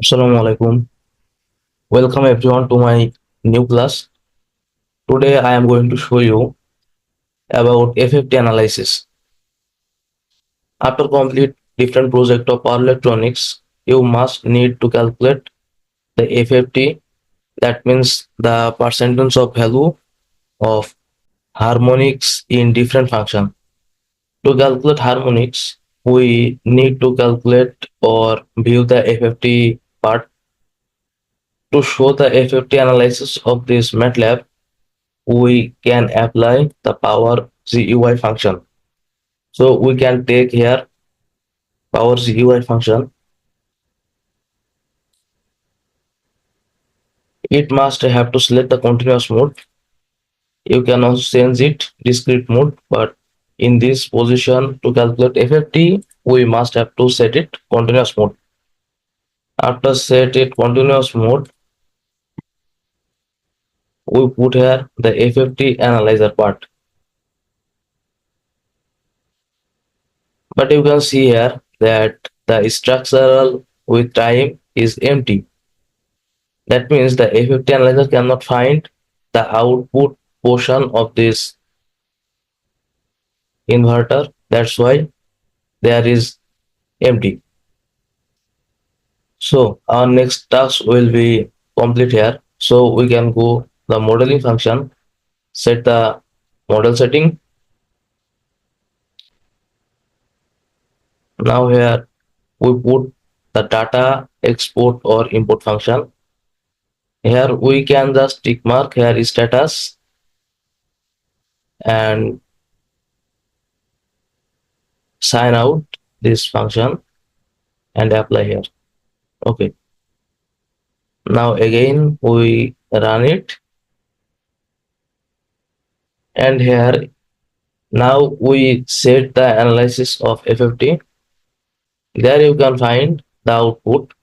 Assalamu alaikum. Welcome everyone to my new class. Today I am going to show you about FFT analysis. After complete different project of power electronics, you must need to calculate the FFT. That means the percentage of value of harmonics in different function. To calculate harmonics, we need to calculate or view the FFT part. To show the FFT analysis of this Matlab, we can apply the power GUI function. So we can take here power GUI function. It must have to select the continuous mode. You can also change it discrete mode, but in this position to calculate FFT, we must have to set it continuous mode. After set it continuous mode, we put here the FFT analyzer part. But you can see here that the structural with time is empty. That means the FFT analyzer cannot find the output portion of this inverter. That's why there is empty. So our next task will be complete here. So we can go the modeling function, set the model setting. Now here we put the data export or import function. Here we can just tick mark here is status and sign out this function and apply here. Okay. Now again we run it, and here now we set the analysis of FFT. There you can find the output.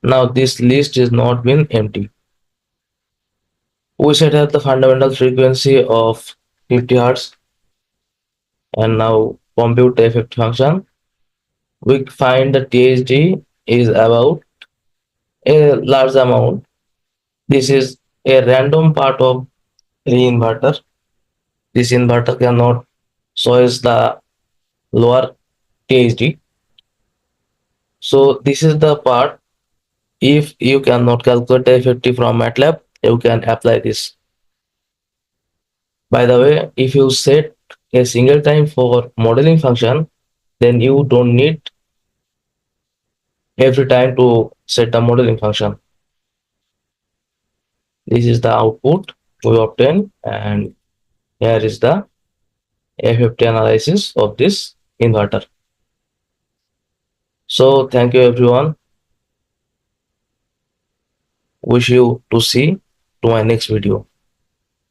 Now this list is not been empty. We set up the fundamental frequency of 50 Hz and now compute the FFT function. We find the THD is about a large amount. This is a random part of the inverter. This inverter cannot choose the lower THD. So this is the part. If you cannot calculate the FFT from Matlab, you can apply this. By the way, if you set a single time for modeling function, then you don't need every time to set the modeling function. This is the output we obtain, and here is the FFT analysis of this inverter. So thank you everyone. Wish you to see to my next video.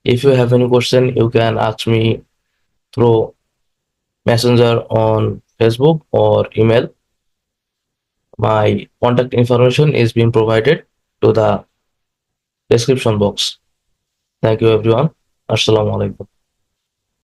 If you have any question, you can ask me through messenger on Facebook or email. My contact information is being provided to the description box. Thank you everyone. Assalamu alaikum.